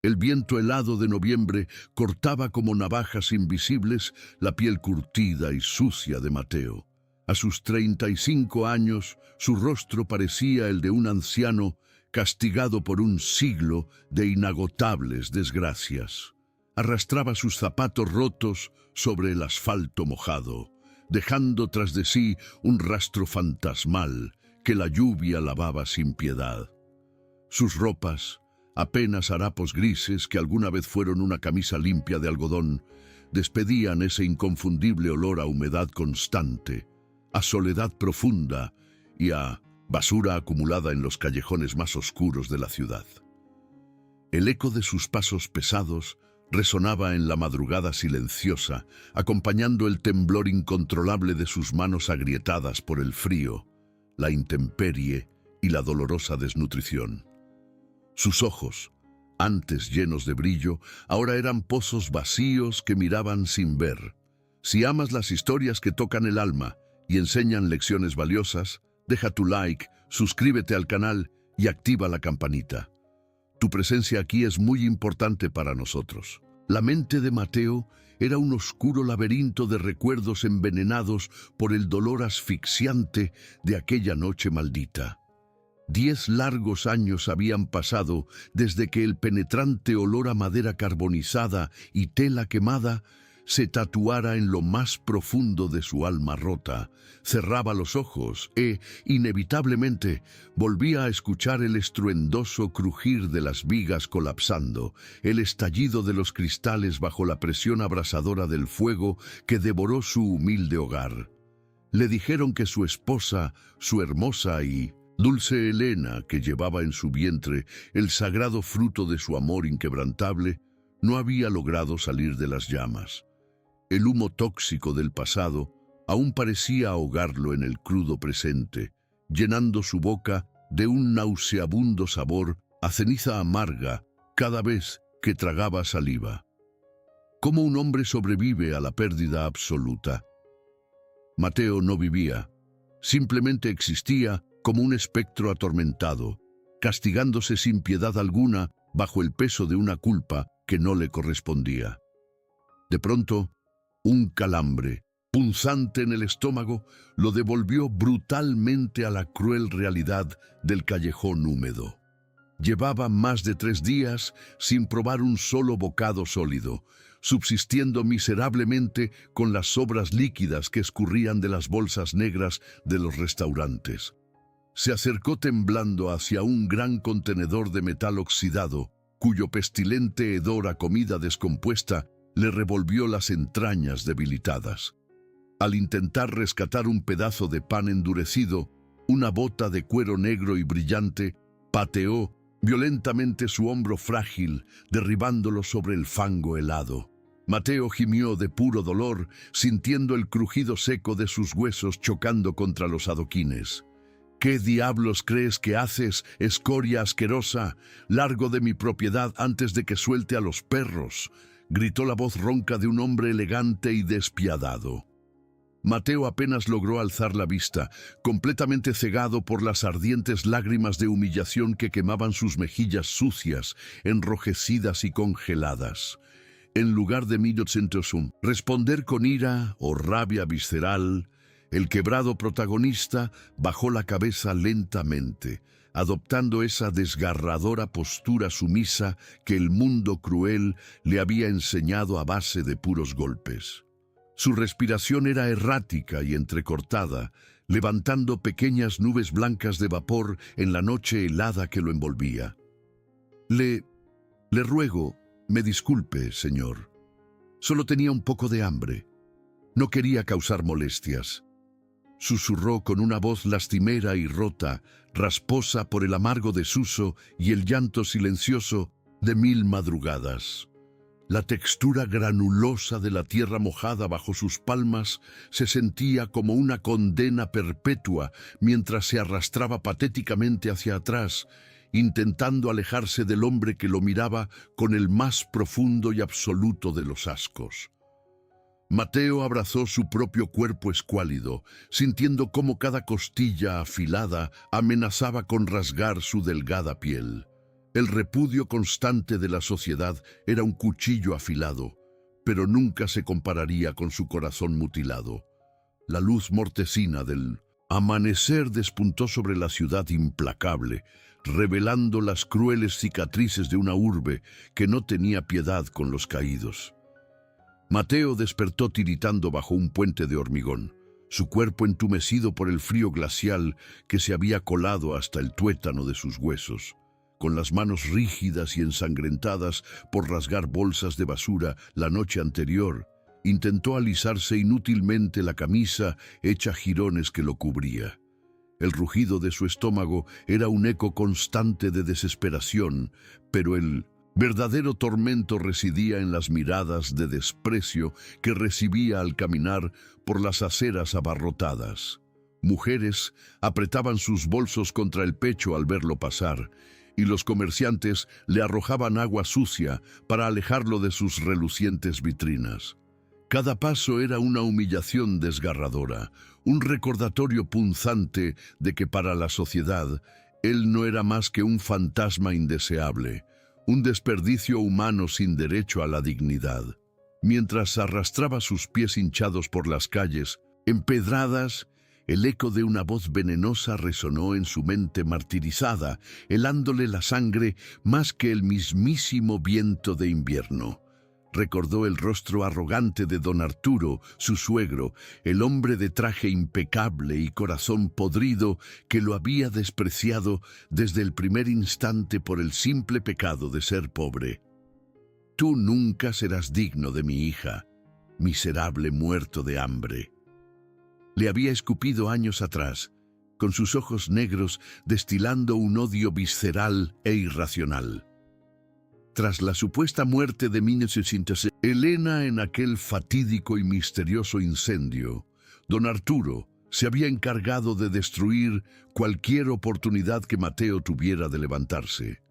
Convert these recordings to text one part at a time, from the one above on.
El viento helado de noviembre cortaba como navajas invisibles la piel curtida y sucia de Mateo. A sus 35 años, su rostro parecía el de un anciano castigado por un siglo de inagotables desgracias. Arrastraba sus zapatos rotos sobre el asfalto mojado, dejando tras de sí un rastro fantasmal que la lluvia lavaba sin piedad. Sus ropas, apenas harapos grises que alguna vez fueron una camisa limpia de algodón, despedían ese inconfundible olor a humedad constante, a soledad profunda y a basura acumulada en los callejones más oscuros de la ciudad. El eco de sus pasos pesados resonaba en la madrugada silenciosa, acompañando el temblor incontrolable de sus manos agrietadas por el frío, la intemperie y la dolorosa desnutrición. Sus ojos, antes llenos de brillo, ahora eran pozos vacíos que miraban sin ver. Si amas las historias que tocan el alma y enseñan lecciones valiosas, deja tu like, suscríbete al canal y activa la campanita. Tu presencia aquí es muy importante para nosotros. La mente de Mateo era un oscuro laberinto de recuerdos envenenados por el dolor asfixiante de aquella noche maldita. 10 largos años habían pasado desde que el penetrante olor a madera carbonizada y tela quemada se tatuara en lo más profundo de su alma rota. Cerraba los ojos e, inevitablemente, volvía a escuchar el estruendoso crujir de las vigas colapsando, el estallido de los cristales bajo la presión abrasadora del fuego que devoró su humilde hogar. Le dijeron que su esposa, su hermosa y dulce Elena, que llevaba en su vientre el sagrado fruto de su amor inquebrantable, no había logrado salir de las llamas. El humo tóxico del pasado aún parecía ahogarlo en el crudo presente, llenando su boca de un nauseabundo sabor a ceniza amarga cada vez que tragaba saliva. ¿Cómo un hombre sobrevive a la pérdida absoluta? Mateo no vivía, simplemente existía como un espectro atormentado, castigándose sin piedad alguna bajo el peso de una culpa que no le correspondía. De pronto, un calambre, punzante en el estómago, lo devolvió brutalmente a la cruel realidad del callejón húmedo. Llevaba más de 3 días sin probar un solo bocado sólido, subsistiendo miserablemente con las sobras líquidas que escurrían de las bolsas negras de los restaurantes. Se acercó temblando hacia un gran contenedor de metal oxidado, cuyo pestilente hedor a comida descompuesta le revolvió las entrañas debilitadas. Al intentar rescatar un pedazo de pan endurecido, una bota de cuero negro y brillante pateó violentamente su hombro frágil, derribándolo sobre el fango helado. Mateo gimió de puro dolor, sintiendo el crujido seco de sus huesos chocando contra los adoquines. ¿Qué diablos crees que haces, escoria asquerosa? Largo de mi propiedad antes de que suelte a los perros, gritó la voz ronca de un hombre elegante y despiadado. Mateo apenas logró alzar la vista, completamente cegado por las ardientes lágrimas de humillación que quemaban sus mejillas sucias, enrojecidas y congeladas. En lugar de responder con ira o rabia visceral, el quebrado protagonista bajó la cabeza lentamente, adoptando esa desgarradora postura sumisa que el mundo cruel le había enseñado a base de puros golpes. Su respiración era errática y entrecortada, levantando pequeñas nubes blancas de vapor en la noche helada que lo envolvía. Le ruego, me disculpe, señor. Solo tenía un poco de hambre. No quería causar molestias. Susurró con una voz lastimera y rota, rasposa por el amargo desuso y el llanto silencioso de 1000 madrugadas. La textura granulosa de la tierra mojada bajo sus palmas se sentía como una condena perpetua mientras se arrastraba patéticamente hacia atrás, intentando alejarse del hombre que lo miraba con el más profundo y absoluto de los ascos. Mateo abrazó su propio cuerpo escuálido, sintiendo cómo cada costilla afilada amenazaba con rasgar su delgada piel. El repudio constante de la sociedad era un cuchillo afilado, pero nunca se compararía con su corazón mutilado. La luz mortecina del amanecer despuntó sobre la ciudad implacable, revelando las crueles cicatrices de una urbe que no tenía piedad con los caídos. Mateo despertó tiritando bajo un puente de hormigón, su cuerpo entumecido por el frío glacial que se había colado hasta el tuétano de sus huesos. Con las manos rígidas y ensangrentadas por rasgar bolsas de basura la noche anterior, intentó alisarse inútilmente la camisa hecha jirones que lo cubría. El rugido de su estómago era un eco constante de desesperación, pero el verdadero tormento residía en las miradas de desprecio que recibía al caminar por las aceras abarrotadas. Mujeres apretaban sus bolsos contra el pecho al verlo pasar, y los comerciantes le arrojaban agua sucia para alejarlo de sus relucientes vitrinas. Cada paso era una humillación desgarradora, un recordatorio punzante de que para la sociedad él no era más que un fantasma indeseable, un desperdicio humano sin derecho a la dignidad. Mientras arrastraba sus pies hinchados por las calles, empedradas, el eco de una voz venenosa resonó en su mente martirizada, helándole la sangre más que el mismísimo viento de invierno. Recordó el rostro arrogante de don Arturo, su suegro, el hombre de traje impecable y corazón podrido que lo había despreciado desde el primer instante por el simple pecado de ser pobre. «Tú nunca serás digno de mi hija, miserable muerto de hambre». Le había escupido años atrás, con sus ojos negros destilando un odio visceral e irracional. Tras la supuesta muerte de 1906, Elena en aquel fatídico y misterioso incendio, don Arturo se había encargado de destruir cualquier oportunidad que Mateo tuviera de levantarse.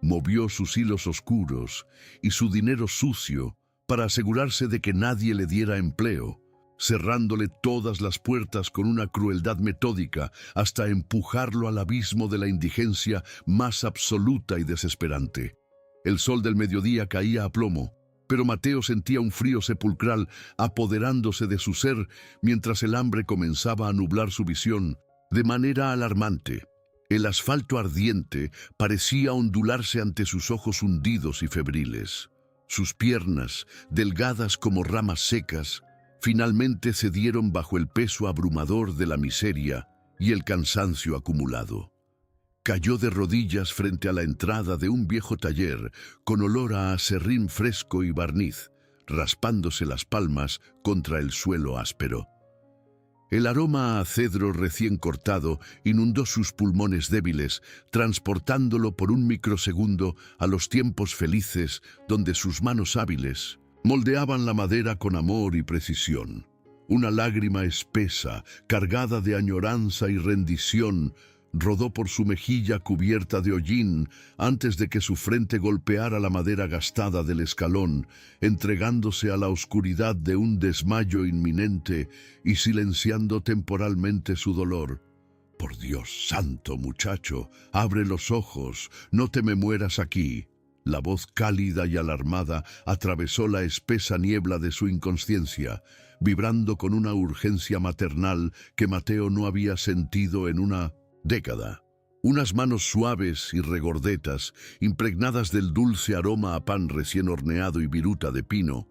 Movió sus hilos oscuros y su dinero sucio para asegurarse de que nadie le diera empleo, cerrándole todas las puertas con una crueldad metódica hasta empujarlo al abismo de la indigencia más absoluta y desesperante. El sol del mediodía caía a plomo, pero Mateo sentía un frío sepulcral apoderándose de su ser mientras el hambre comenzaba a nublar su visión de manera alarmante. El asfalto ardiente parecía ondularse ante sus ojos hundidos y febriles. Sus piernas, delgadas como ramas secas, finalmente cedieron bajo el peso abrumador de la miseria y el cansancio acumulado. Cayó de rodillas frente a la entrada de un viejo taller con olor a aserrín fresco y barniz, raspándose las palmas contra el suelo áspero. El aroma a cedro recién cortado inundó sus pulmones débiles, transportándolo por un microsegundo a los tiempos felices donde sus manos hábiles moldeaban la madera con amor y precisión. Una lágrima espesa, cargada de añoranza y rendición, rodó por su mejilla cubierta de hollín antes de que su frente golpeara la madera gastada del escalón, entregándose a la oscuridad de un desmayo inminente y silenciando temporalmente su dolor. «Por Dios santo, muchacho, abre los ojos, no te me mueras aquí». La voz cálida y alarmada atravesó la espesa niebla de su inconsciencia, vibrando con una urgencia maternal que Mateo no había sentido en una década. Unas manos suaves y regordetas, impregnadas del dulce aroma a pan recién horneado y viruta de pino,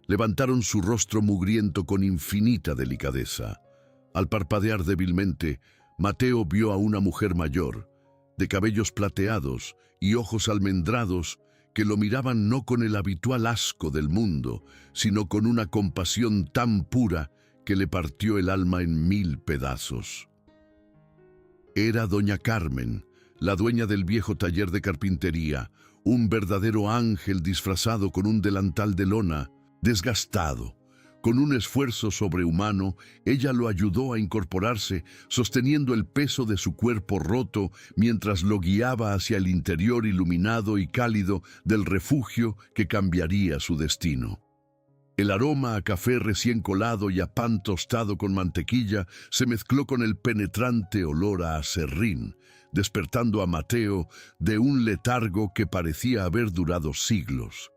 levantaron su rostro mugriento con infinita delicadeza. Al parpadear débilmente, Mateo vio a una mujer mayor, de cabellos plateados y ojos almendrados, que lo miraban no con el habitual asco del mundo, sino con una compasión tan pura que le partió el alma en 1000 pedazos. Era doña Carmen, la dueña del viejo taller de carpintería, un verdadero ángel disfrazado con un delantal de lona, desgastado. Con un esfuerzo sobrehumano, ella lo ayudó a incorporarse, sosteniendo el peso de su cuerpo roto mientras lo guiaba hacia el interior iluminado y cálido del refugio que cambiaría su destino. El aroma a café recién colado y a pan tostado con mantequilla se mezcló con el penetrante olor a aserrín, despertando a Mateo de un letargo que parecía haber durado siglos.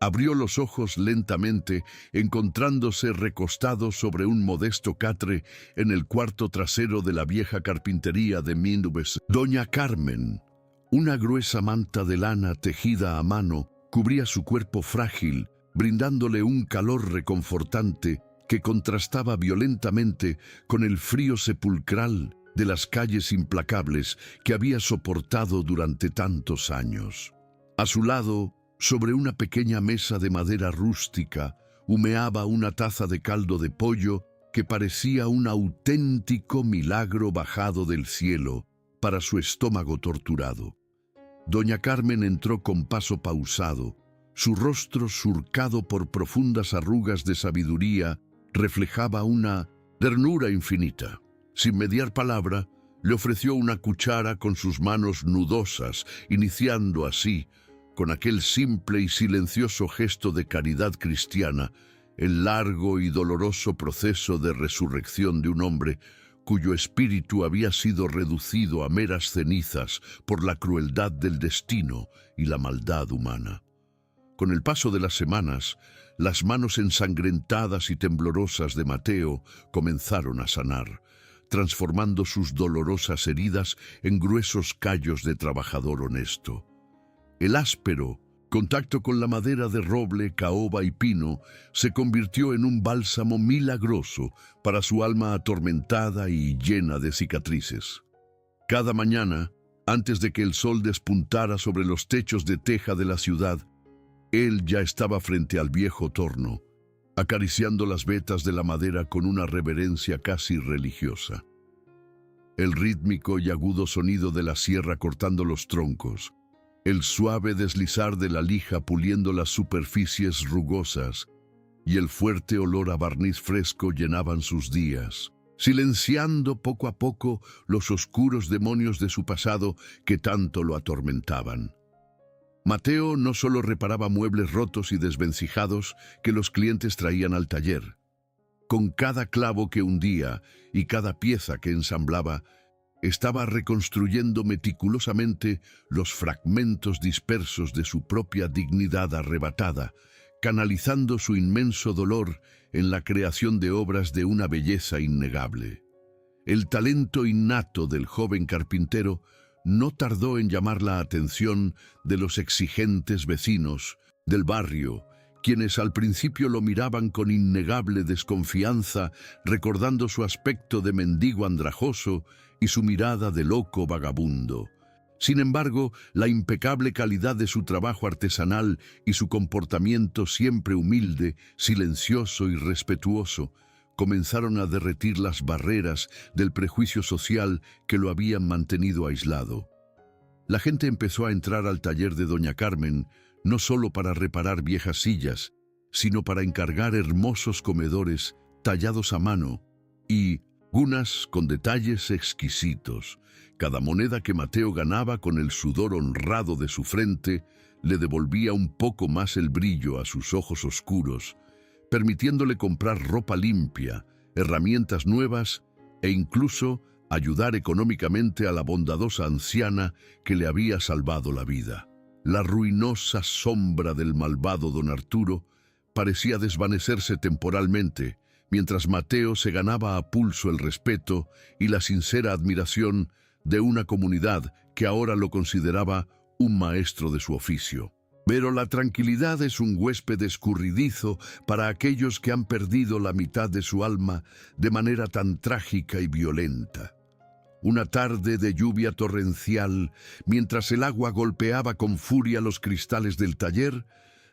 Abrió los ojos lentamente, encontrándose recostado sobre un modesto catre en el cuarto trasero de la vieja carpintería de Mindubes. Doña Carmen, una gruesa manta de lana tejida a mano, cubría su cuerpo frágil, brindándole un calor reconfortante que contrastaba violentamente con el frío sepulcral de las calles implacables que había soportado durante tantos años. A su lado, sobre una pequeña mesa de madera rústica, humeaba una taza de caldo de pollo que parecía un auténtico milagro bajado del cielo para su estómago torturado. Doña Carmen entró con paso pausado. Su rostro, surcado por profundas arrugas de sabiduría, reflejaba una ternura infinita. Sin mediar palabra, le ofreció una cuchara con sus manos nudosas, iniciando así, con aquel simple y silencioso gesto de caridad cristiana, el largo y doloroso proceso de resurrección de un hombre cuyo espíritu había sido reducido a meras cenizas por la crueldad del destino y la maldad humana. Con el paso de las semanas, las manos ensangrentadas y temblorosas de Mateo comenzaron a sanar, transformando sus dolorosas heridas en gruesos callos de trabajador honesto. El áspero contacto con la madera de roble, caoba y pino se convirtió en un bálsamo milagroso para su alma atormentada y llena de cicatrices. Cada mañana, antes de que el sol despuntara sobre los techos de teja de la ciudad, él ya estaba frente al viejo torno, acariciando las vetas de la madera con una reverencia casi religiosa. El rítmico y agudo sonido de la sierra cortando los troncos, el suave deslizar de la lija puliendo las superficies rugosas y el fuerte olor a barniz fresco llenaban sus días, silenciando poco a poco los oscuros demonios de su pasado que tanto lo atormentaban. Mateo no solo reparaba muebles rotos y desvencijados que los clientes traían al taller. Con cada clavo que hundía y cada pieza que ensamblaba, estaba reconstruyendo meticulosamente los fragmentos dispersos de su propia dignidad arrebatada, canalizando su inmenso dolor en la creación de obras de una belleza innegable. El talento innato del joven carpintero no tardó en llamar la atención de los exigentes vecinos del barrio, quienes al principio lo miraban con innegable desconfianza, recordando su aspecto de mendigo andrajoso y su mirada de loco vagabundo. Sin embargo, la impecable calidad de su trabajo artesanal y su comportamiento siempre humilde, silencioso y respetuoso, comenzaron a derretir las barreras del prejuicio social que lo habían mantenido aislado. La gente empezó a entrar al taller de Doña Carmen, no solo para reparar viejas sillas, sino para encargar hermosos comedores tallados a mano y cunas con detalles exquisitos. Cada moneda que Mateo ganaba con el sudor honrado de su frente le devolvía un poco más el brillo a sus ojos oscuros, permitiéndole comprar ropa limpia, herramientas nuevas e incluso ayudar económicamente a la bondadosa anciana que le había salvado la vida. La ruinosa sombra del malvado don Arturo parecía desvanecerse temporalmente, mientras Mateo se ganaba a pulso el respeto y la sincera admiración de una comunidad que ahora lo consideraba un maestro de su oficio. Pero la tranquilidad es un huésped escurridizo para aquellos que han perdido la mitad de su alma de manera tan trágica y violenta. Una tarde de lluvia torrencial, mientras el agua golpeaba con furia los cristales del taller,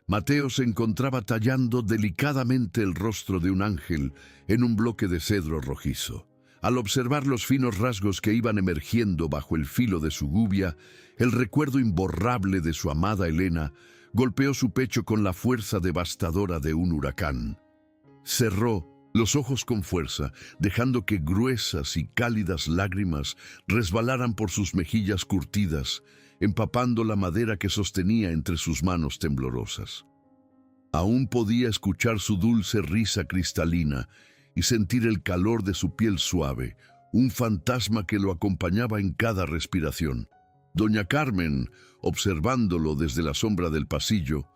Mateo se encontraba tallando delicadamente el rostro de un ángel en un bloque de cedro rojizo. Al observar los finos rasgos que iban emergiendo bajo el filo de su gubia, el recuerdo imborrable de su amada Elena golpeó su pecho con la fuerza devastadora de un huracán. Cerró los ojos con fuerza, dejando que gruesas y cálidas lágrimas resbalaran por sus mejillas curtidas, empapando la madera que sostenía entre sus manos temblorosas. Aún podía escuchar su dulce risa cristalina y sentir el calor de su piel suave, un fantasma que lo acompañaba en cada respiración. Doña Carmen, observándolo desde la sombra del pasillo,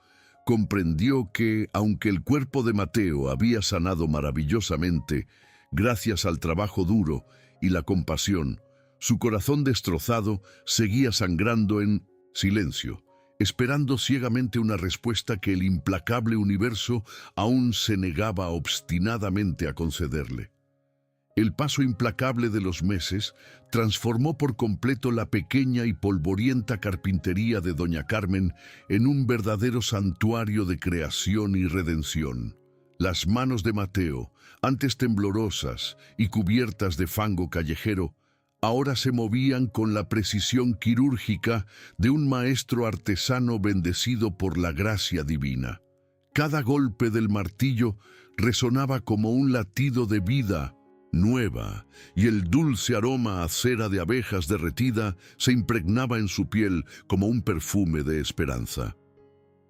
comprendió que, aunque el cuerpo de Mateo había sanado maravillosamente, gracias al trabajo duro y la compasión, su corazón destrozado seguía sangrando en silencio, esperando ciegamente una respuesta que el implacable universo aún se negaba obstinadamente a concederle. El paso implacable de los meses transformó por completo la pequeña y polvorienta carpintería de doña Carmen en un verdadero santuario de creación y redención. Las manos de Mateo, antes temblorosas y cubiertas de fango callejero, ahora se movían con la precisión quirúrgica de un maestro artesano bendecido por la gracia divina. Cada golpe del martillo resonaba como un latido de vida nueva, y el dulce aroma a cera de abejas derretida se impregnaba en su piel como un perfume de esperanza.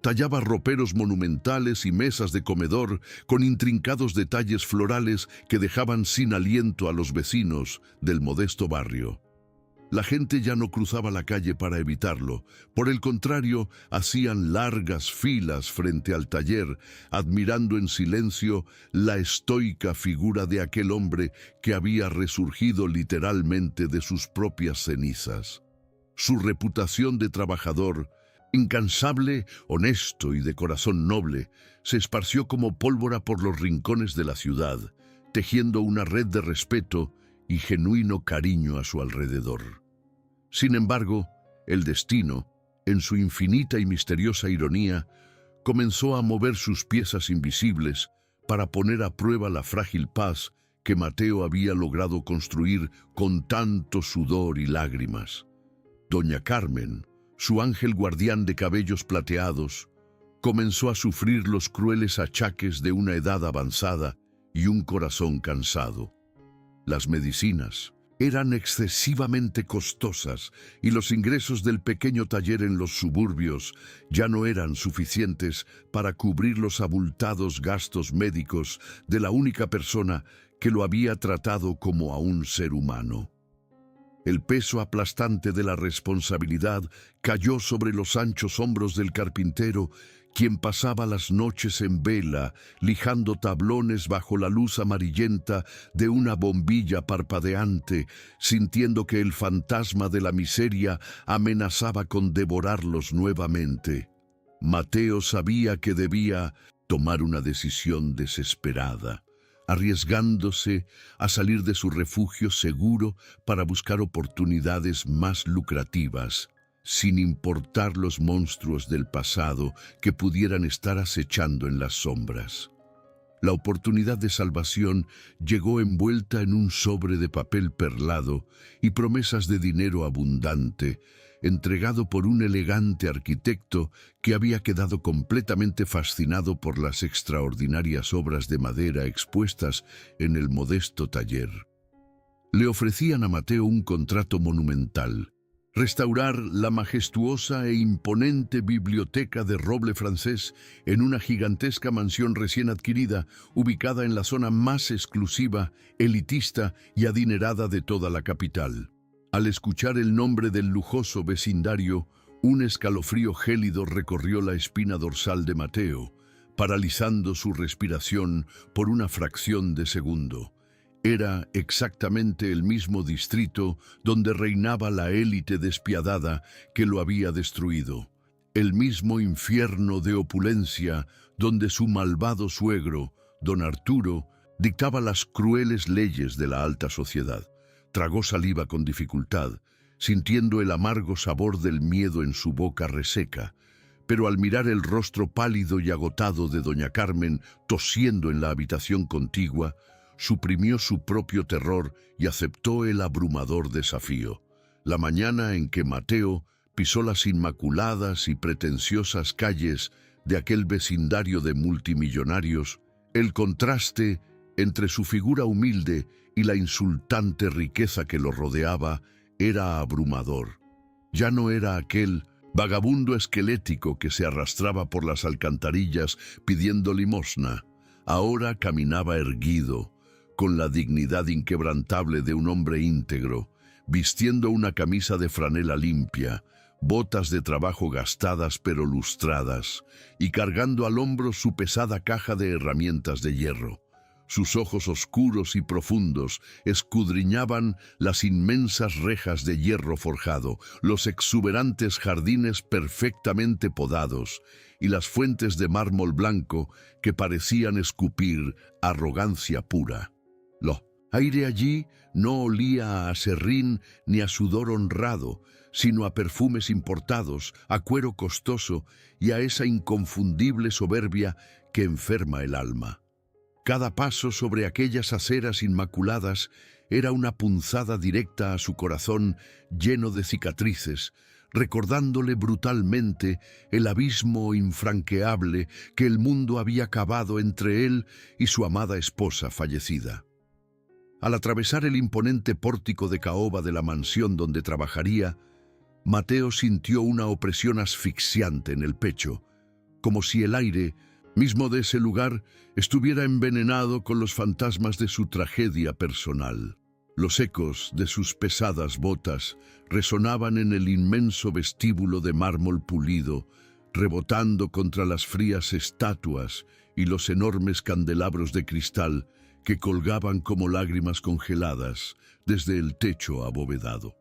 Tallaba roperos monumentales y mesas de comedor con intrincados detalles florales que dejaban sin aliento a los vecinos del modesto barrio. La gente ya no cruzaba la calle para evitarlo. Por el contrario, hacían largas filas frente al taller, admirando en silencio la estoica figura de aquel hombre que había resurgido literalmente de sus propias cenizas. Su reputación de trabajador, incansable, honesto y de corazón noble, se esparció como pólvora por los rincones de la ciudad, tejiendo una red de respeto y genuino cariño a su alrededor. Sin embargo, el destino, en su infinita y misteriosa ironía, comenzó a mover sus piezas invisibles para poner a prueba la frágil paz que Mateo había logrado construir con tanto sudor y lágrimas. Doña Carmen, su ángel guardián de cabellos plateados, comenzó a sufrir los crueles achaques de una edad avanzada y un corazón cansado. Las medicinas eran excesivamente costosas y los ingresos del pequeño taller en los suburbios ya no eran suficientes para cubrir los abultados gastos médicos de la única persona que lo había tratado como a un ser humano. El peso aplastante de la responsabilidad cayó sobre los anchos hombros del carpintero, quien pasaba las noches en vela, lijando tablones bajo la luz amarillenta de una bombilla parpadeante, sintiendo que el fantasma de la miseria amenazaba con devorarlos nuevamente. Mateo sabía que debía tomar una decisión desesperada, arriesgándose a salir de su refugio seguro para buscar oportunidades más lucrativas, sin importar los monstruos del pasado que pudieran estar acechando en las sombras. La oportunidad de salvación llegó envuelta en un sobre de papel perlado y promesas de dinero abundante, entregado por un elegante arquitecto que había quedado completamente fascinado por las extraordinarias obras de madera expuestas en el modesto taller. Le ofrecían a Mateo un contrato monumental: restaurar la majestuosa e imponente biblioteca de roble francés en una gigantesca mansión recién adquirida, ubicada en la zona más exclusiva, elitista y adinerada de toda la capital. Al escuchar el nombre del lujoso vecindario, un escalofrío gélido recorrió la espina dorsal de Mateo, paralizando su respiración por una fracción de segundo. Era exactamente el mismo distrito donde reinaba la élite despiadada que lo había destruido, el mismo infierno de opulencia donde su malvado suegro, don Arturo, dictaba las crueles leyes de la alta sociedad. Tragó saliva con dificultad, sintiendo el amargo sabor del miedo en su boca reseca, pero al mirar el rostro pálido y agotado de doña Carmen tosiendo en la habitación contigua, suprimió su propio terror y aceptó el abrumador desafío. La mañana en que Mateo pisó las inmaculadas y pretenciosas calles de aquel vecindario de multimillonarios, el contraste entre su figura humilde y la insultante riqueza que lo rodeaba era abrumador. Ya no era aquel vagabundo esquelético que se arrastraba por las alcantarillas pidiendo limosna, ahora caminaba erguido, con la dignidad inquebrantable de un hombre íntegro, vistiendo una camisa de franela limpia, botas de trabajo gastadas pero lustradas, y cargando al hombro su pesada caja de herramientas de hierro. Sus ojos oscuros y profundos escudriñaban las inmensas rejas de hierro forjado, los exuberantes jardines perfectamente podados y las fuentes de mármol blanco que parecían escupir arrogancia pura. Lo aire allí no olía a aserrín ni a sudor honrado, sino a perfumes importados, a cuero costoso y a esa inconfundible soberbia que enferma el alma. Cada paso sobre aquellas aceras inmaculadas era una punzada directa a su corazón lleno de cicatrices, recordándole brutalmente el abismo infranqueable que el mundo había cavado entre él y su amada esposa fallecida. Al atravesar el imponente pórtico de caoba de la mansión donde trabajaría, Mateo sintió una opresión asfixiante en el pecho, como si el aire mismo de ese lugar estuviera envenenado con los fantasmas de su tragedia personal. Los ecos de sus pesadas botas resonaban en el inmenso vestíbulo de mármol pulido, rebotando contra las frías estatuas y los enormes candelabros de cristal que colgaban como lágrimas congeladas desde el techo abovedado.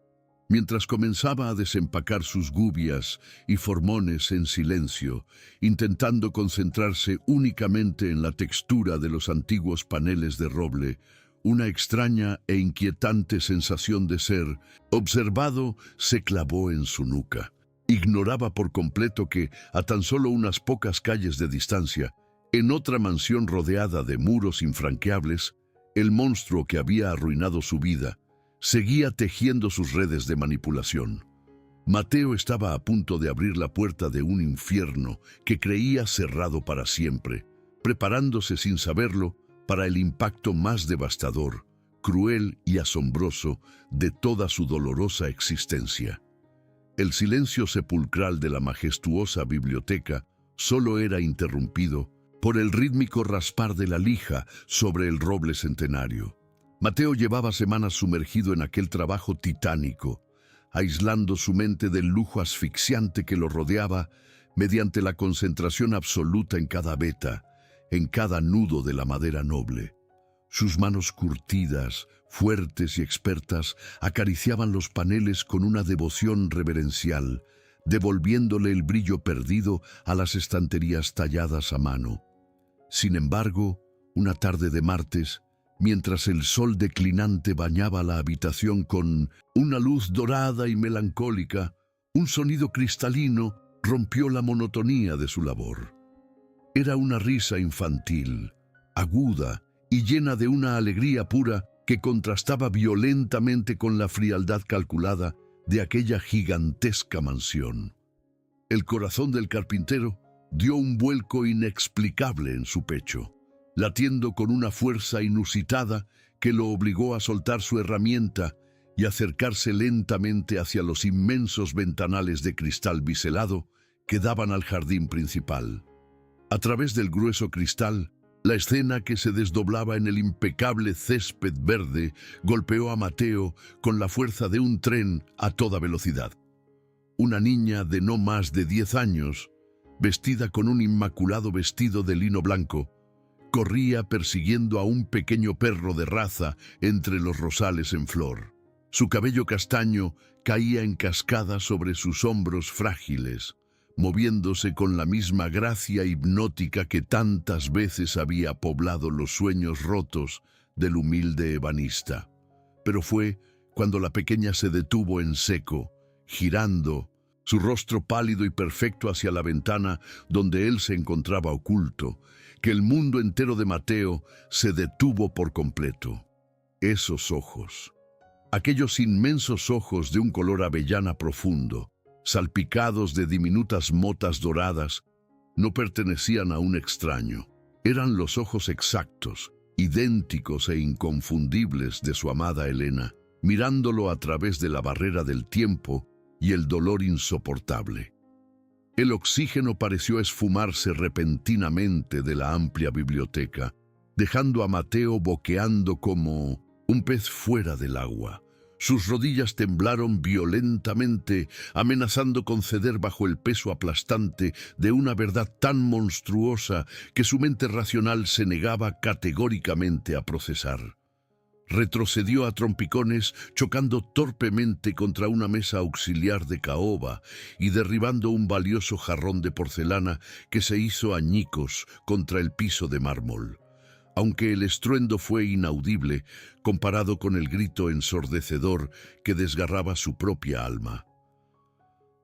Mientras comenzaba a desempacar sus gubias y formones en silencio, intentando concentrarse únicamente en la textura de los antiguos paneles de roble, una extraña e inquietante sensación de ser observado se clavó en su nuca. Ignoraba por completo que, a tan solo unas pocas calles de distancia, en otra mansión rodeada de muros infranqueables, el monstruo que había arruinado su vida seguía tejiendo sus redes de manipulación. Mateo estaba a punto de abrir la puerta de un infierno que creía cerrado para siempre, preparándose sin saberlo para el impacto más devastador, cruel y asombroso de toda su dolorosa existencia. El silencio sepulcral de la majestuosa biblioteca solo era interrumpido por el rítmico raspar de la lija sobre el roble centenario. Mateo llevaba semanas sumergido en aquel trabajo titánico, aislando su mente del lujo asfixiante que lo rodeaba mediante la concentración absoluta en cada veta, en cada nudo de la madera noble. Sus manos curtidas, fuertes y expertas, acariciaban los paneles con una devoción reverencial, devolviéndole el brillo perdido a las estanterías talladas a mano. Sin embargo, una tarde de martes, mientras el sol declinante bañaba la habitación con una luz dorada y melancólica, un sonido cristalino rompió la monotonía de su labor. Era una risa infantil, aguda y llena de una alegría pura que contrastaba violentamente con la frialdad calculada de aquella gigantesca mansión. El corazón del carpintero dio un vuelco inexplicable en su pecho, latiendo con una fuerza inusitada que lo obligó a soltar su herramienta y acercarse lentamente hacia los inmensos ventanales de cristal biselado que daban al jardín principal. A través del grueso cristal, la escena que se desdoblaba en el impecable césped verde golpeó a Mateo con la fuerza de un tren a toda velocidad. Una niña de no más de 10 años, vestida con un inmaculado vestido de lino blanco, corría persiguiendo a un pequeño perro de raza entre los rosales en flor. Su cabello castaño caía en cascada sobre sus hombros frágiles, moviéndose con la misma gracia hipnótica que tantas veces había poblado los sueños rotos del humilde ebanista. Pero fue cuando la pequeña se detuvo en seco, girando su rostro pálido y perfecto hacia la ventana donde él se encontraba oculto, que el mundo entero de Mateo se detuvo por completo. Esos ojos, aquellos inmensos ojos de un color avellana profundo, salpicados de diminutas motas doradas, no pertenecían a un extraño. Eran los ojos exactos, idénticos e inconfundibles de su amada Elena, mirándolo a través de la barrera del tiempo y el dolor insoportable. El oxígeno pareció esfumarse repentinamente de la amplia biblioteca, dejando a Mateo boqueando como un pez fuera del agua. Sus rodillas temblaron violentamente, amenazando con ceder bajo el peso aplastante de una verdad tan monstruosa que su mente racional se negaba categóricamente a procesar. Retrocedió a trompicones, chocando torpemente contra una mesa auxiliar de caoba y derribando un valioso jarrón de porcelana que se hizo añicos contra el piso de mármol. Aunque el estruendo fue inaudible comparado con el grito ensordecedor que desgarraba su propia alma.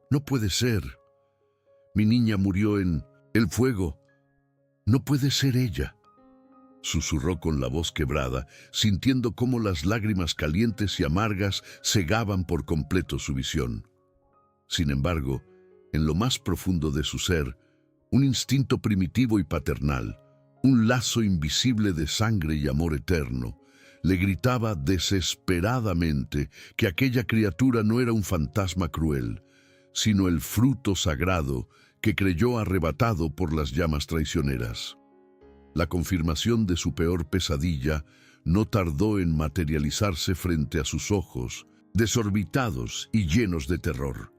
«No puede ser. Mi niña murió en el fuego. No puede ser ella», susurró con la voz quebrada, sintiendo cómo las lágrimas calientes y amargas cegaban por completo su visión. Sin embargo, en lo más profundo de su ser, un instinto primitivo y paternal, un lazo invisible de sangre y amor eterno, le gritaba desesperadamente que aquella criatura no era un fantasma cruel, sino el fruto sagrado que creyó arrebatado por las llamas traicioneras. La confirmación de su peor pesadilla no tardó en materializarse frente a sus ojos, desorbitados y llenos de terror.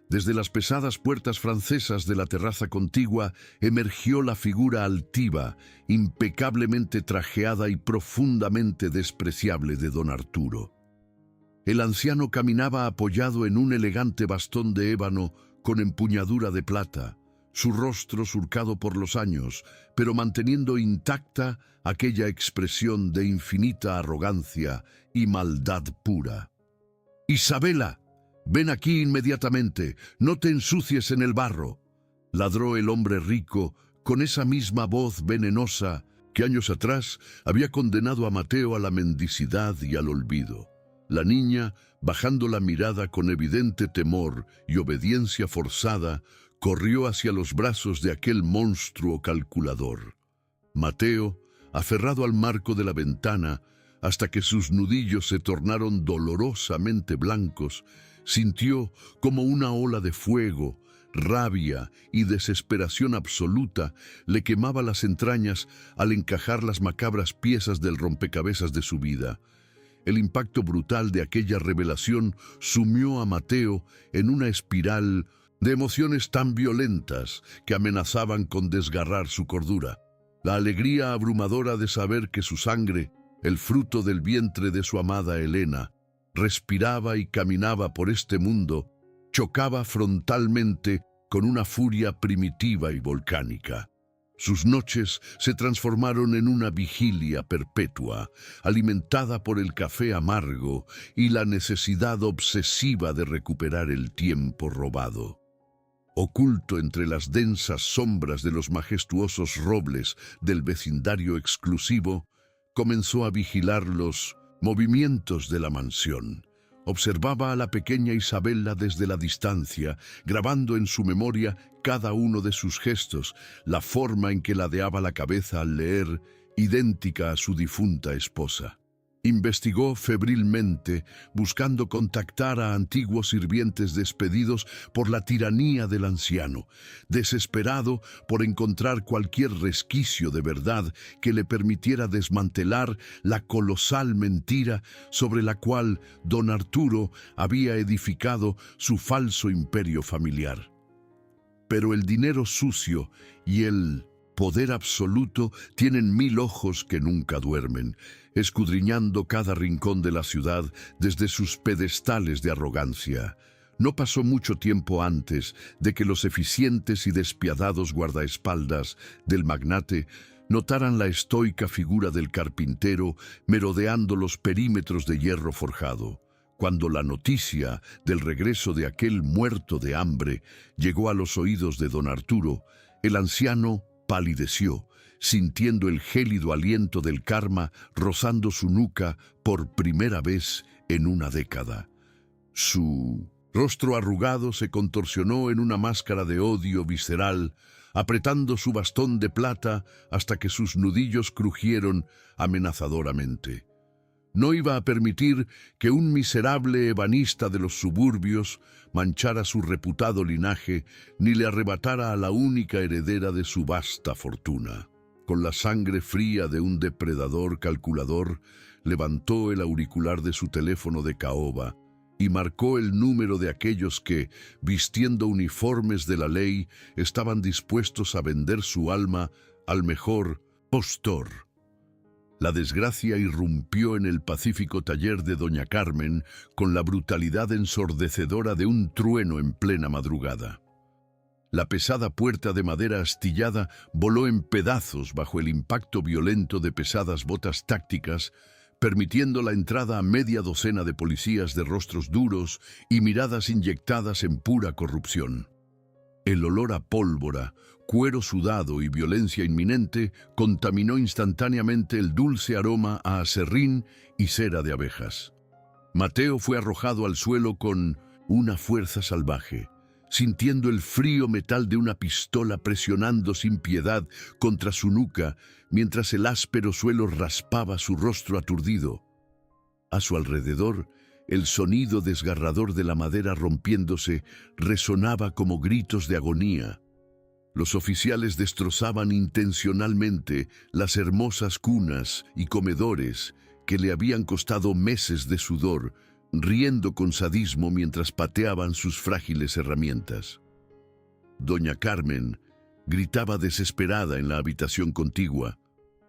Desde las pesadas puertas francesas de la terraza contigua emergió la figura altiva, impecablemente trajeada y profundamente despreciable de don Arturo. El anciano caminaba apoyado en un elegante bastón de ébano con empuñadura de plata, su rostro surcado por los años, pero manteniendo intacta aquella expresión de infinita arrogancia y maldad pura. «Isabela, ven aquí inmediatamente, no te ensucies en el barro», ladró el hombre rico con esa misma voz venenosa que años atrás había condenado a Mateo a la mendicidad y al olvido. La niña, bajando la mirada con evidente temor y obediencia forzada, corrió hacia los brazos de aquel monstruo calculador. Mateo, aferrado al marco de la ventana, hasta que sus nudillos se tornaron dolorosamente blancos, sintió como una ola de fuego, rabia y desesperación absoluta le quemaba las entrañas al encajar las macabras piezas del rompecabezas de su vida. El impacto brutal de aquella revelación sumió a Mateo en una espiral de emociones tan violentas que amenazaban con desgarrar su cordura. La alegría abrumadora de saber que su sangre, el fruto del vientre de su amada Helena, respiraba y caminaba por este mundo, chocaba frontalmente con una furia primitiva y volcánica. Sus noches se transformaron en una vigilia perpetua, alimentada por el café amargo y la necesidad obsesiva de recuperar el tiempo robado. Oculto entre las densas sombras de los majestuosos robles del vecindario exclusivo, comenzó a vigilar los movimientos de la mansión. Observaba a la pequeña Isabela desde la distancia, grabando en su memoria cada uno de sus gestos, la forma en que ladeaba la cabeza al leer, idéntica a su difunta esposa. Investigó febrilmente, buscando contactar a antiguos sirvientes despedidos por la tiranía del anciano, desesperado por encontrar cualquier resquicio de verdad que le permitiera desmantelar la colosal mentira sobre la cual don Arturo había edificado su falso imperio familiar. Pero el dinero sucio y el poder absoluto tienen 1000 ojos que nunca duermen, escudriñando cada rincón de la ciudad desde sus pedestales de arrogancia. No pasó mucho tiempo antes de que los eficientes y despiadados guardaespaldas del magnate notaran la estoica figura del carpintero merodeando los perímetros de hierro forjado. Cuando la noticia del regreso de aquel muerto de hambre llegó a los oídos de don Arturo, el anciano palideció, sintiendo el gélido aliento del karma rozando su nuca por primera vez en una década. Su rostro arrugado se contorsionó en una máscara de odio visceral, apretando su bastón de plata hasta que sus nudillos crujieron amenazadoramente. No iba a permitir que un miserable ebanista de los suburbios manchara su reputado linaje ni le arrebatara a la única heredera de su vasta fortuna. Con la sangre fría de un depredador calculador, levantó el auricular de su teléfono de caoba y marcó el número de aquellos que, vistiendo uniformes de la ley, estaban dispuestos a vender su alma al mejor postor. La desgracia irrumpió en el pacífico taller de doña Carmen con la brutalidad ensordecedora de un trueno en plena madrugada. La pesada puerta de madera astillada voló en pedazos bajo el impacto violento de pesadas botas tácticas, permitiendo la entrada a media docena de policías de rostros duros y miradas inyectadas en pura corrupción. El olor a pólvora, cuero sudado y violencia inminente contaminó instantáneamente el dulce aroma a aserrín y cera de abejas. Mateo fue arrojado al suelo con una fuerza salvaje, sintiendo el frío metal de una pistola presionando sin piedad contra su nuca mientras el áspero suelo raspaba su rostro aturdido. A su alrededor, el sonido desgarrador de la madera rompiéndose resonaba como gritos de agonía. Los oficiales destrozaban intencionalmente las hermosas cunas y comedores que le habían costado meses de sudor, riendo con sadismo mientras pateaban sus frágiles herramientas. Doña Carmen gritaba desesperada en la habitación contigua,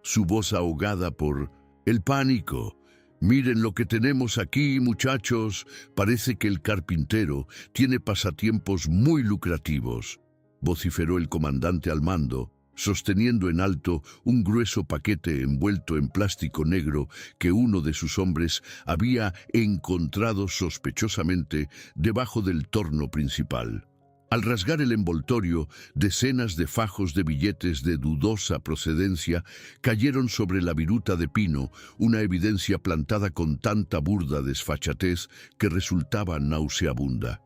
su voz ahogada por el pánico. «Miren lo que tenemos aquí, muchachos. Parece que el carpintero tiene pasatiempos muy lucrativos», vociferó el comandante al mando, sosteniendo en alto un grueso paquete envuelto en plástico negro que uno de sus hombres había encontrado sospechosamente debajo del torno principal. Al rasgar el envoltorio, decenas de fajos de billetes de dudosa procedencia cayeron sobre la viruta de pino, una evidencia plantada con tanta burda desfachatez que resultaba nauseabunda.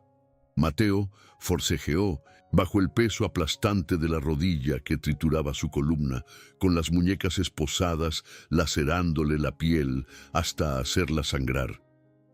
Mateo forcejeó bajo el peso aplastante de la rodilla que trituraba su columna, con las muñecas esposadas lacerándole la piel hasta hacerla sangrar.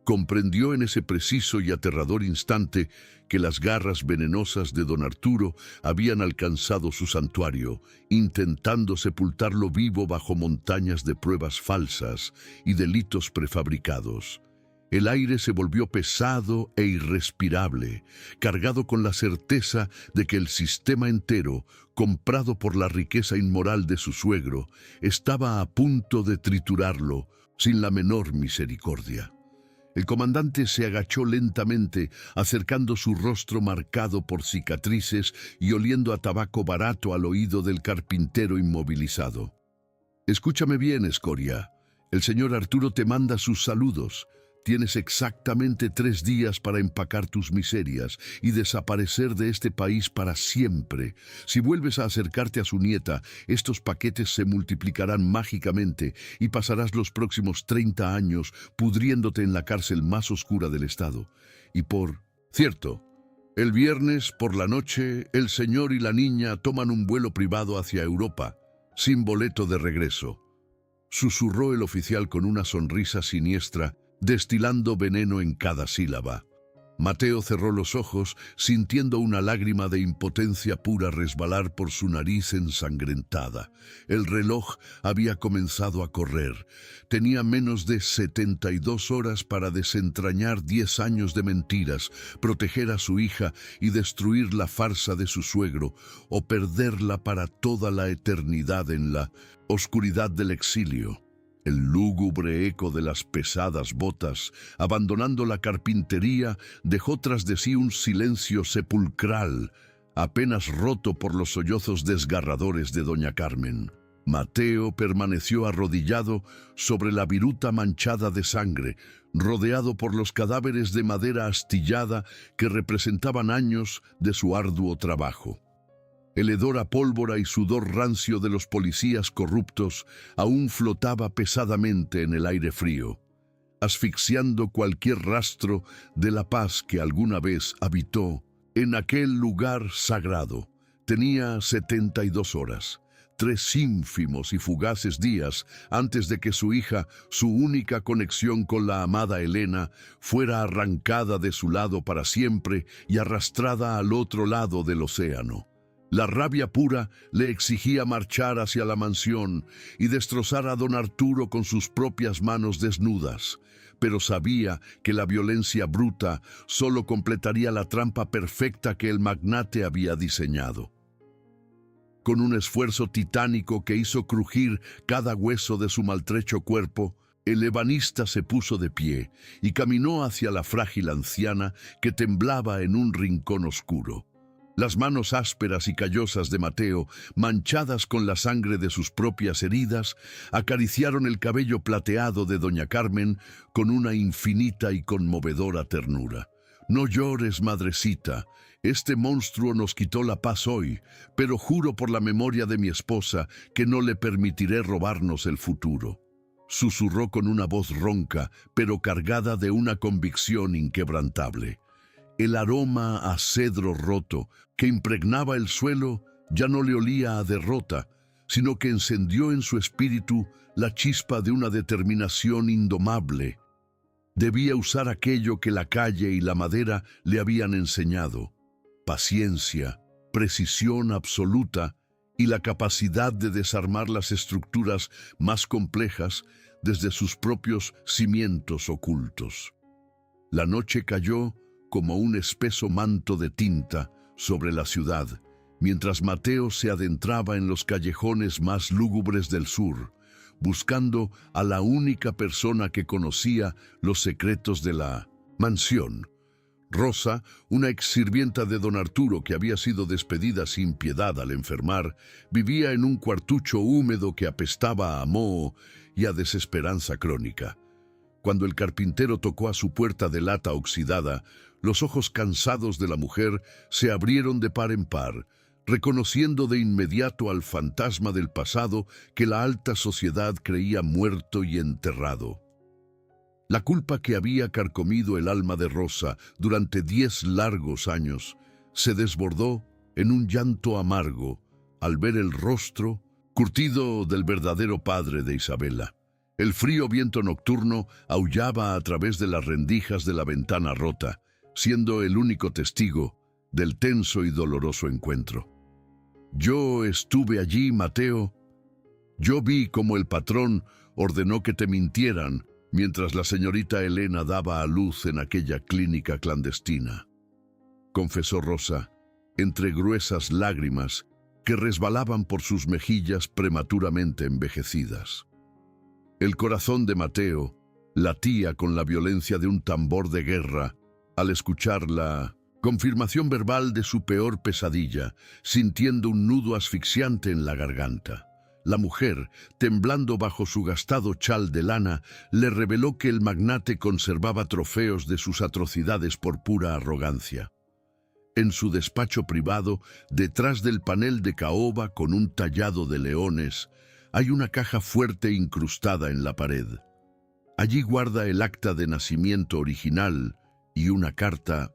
Comprendió en ese preciso y aterrador instante que las garras venenosas de don Arturo habían alcanzado su santuario, intentando sepultarlo vivo bajo montañas de pruebas falsas y delitos prefabricados. El aire se volvió pesado e irrespirable, cargado con la certeza de que el sistema entero, comprado por la riqueza inmoral de su suegro, estaba a punto de triturarlo sin la menor misericordia. El comandante se agachó lentamente, acercando su rostro marcado por cicatrices y oliendo a tabaco barato al oído del carpintero inmovilizado. «Escúchame bien, escoria. El señor Arturo te manda sus saludos. Tienes exactamente 3 días para empacar tus miserias y desaparecer de este país para siempre. Si vuelves a acercarte a su nieta, estos paquetes se multiplicarán mágicamente y pasarás los próximos 30 años pudriéndote en la cárcel más oscura del estado. Y cierto, el viernes por la noche, el señor y la niña toman un vuelo privado hacia Europa, sin boleto de regreso», susurró el oficial con una sonrisa siniestra, destilando veneno en cada sílaba. Mateo cerró los ojos, sintiendo una lágrima de impotencia pura resbalar por su nariz ensangrentada. El reloj había comenzado a correr. Tenía menos de 72 horas para desentrañar 10 años de mentiras, proteger a su hija y destruir la farsa de su suegro, o perderla para toda la eternidad en la oscuridad del exilio. El lúgubre eco de las pesadas botas, abandonando la carpintería, dejó tras de sí un silencio sepulcral, apenas roto por los sollozos desgarradores de doña Carmen. Mateo permaneció arrodillado sobre la viruta manchada de sangre, rodeado por los cadáveres de madera astillada que representaban años de su arduo trabajo. El hedor a pólvora y sudor rancio de los policías corruptos aún flotaba pesadamente en el aire frío, asfixiando cualquier rastro de la paz que alguna vez habitó en aquel lugar sagrado. Tenía 72 horas, 3 ínfimos y fugaces días antes de que su hija, su única conexión con la amada Helena, fuera arrancada de su lado para siempre y arrastrada al otro lado del océano. La rabia pura le exigía marchar hacia la mansión y destrozar a don Arturo con sus propias manos desnudas, pero sabía que la violencia bruta solo completaría la trampa perfecta que el magnate había diseñado. Con un esfuerzo titánico que hizo crujir cada hueso de su maltrecho cuerpo, el ebanista se puso de pie y caminó hacia la frágil anciana que temblaba en un rincón oscuro. Las manos ásperas y callosas de Mateo, manchadas con la sangre de sus propias heridas, acariciaron el cabello plateado de doña Carmen con una infinita y conmovedora ternura. «No llores, madrecita. Este monstruo nos quitó la paz hoy, pero juro por la memoria de mi esposa que no le permitiré robarnos el futuro», susurró con una voz ronca, pero cargada de una convicción inquebrantable. El aroma a cedro roto que impregnaba el suelo ya no le olía a derrota, sino que encendió en su espíritu la chispa de una determinación indomable. Debía usar aquello que la calle y la madera le habían enseñado: paciencia, precisión absoluta y la capacidad de desarmar las estructuras más complejas desde sus propios cimientos ocultos. La noche cayó como un espeso manto de tinta sobre la ciudad, mientras Mateo se adentraba en los callejones más lúgubres del sur, buscando a la única persona que conocía los secretos de la mansión. Rosa, una exsirvienta de don Arturo que había sido despedida sin piedad al enfermar, vivía en un cuartucho húmedo que apestaba a moho y a desesperanza crónica. Cuando el carpintero tocó a su puerta de lata oxidada, los ojos cansados de la mujer se abrieron de par en par, reconociendo de inmediato al fantasma del pasado que la alta sociedad creía muerto y enterrado. La culpa que había carcomido el alma de Rosa durante 10 largos años se desbordó en un llanto amargo al ver el rostro curtido del verdadero padre de Isabela. El frío viento nocturno aullaba a través de las rendijas de la ventana rota, siendo el único testigo del tenso y doloroso encuentro. «Yo estuve allí, Mateo. Yo vi cómo el patrón ordenó que te mintieran mientras la señorita Helena daba a luz en aquella clínica clandestina», confesó Rosa, entre gruesas lágrimas que resbalaban por sus mejillas prematuramente envejecidas. El corazón de Mateo latía con la violencia de un tambor de guerra al escuchar la confirmación verbal de su peor pesadilla, sintiendo un nudo asfixiante en la garganta. La mujer, temblando bajo su gastado chal de lana, le reveló que el magnate conservaba trofeos de sus atrocidades por pura arrogancia. En su despacho privado, detrás del panel de caoba con un tallado de leones, hay una caja fuerte incrustada en la pared. Allí guarda el acta de nacimiento original y una carta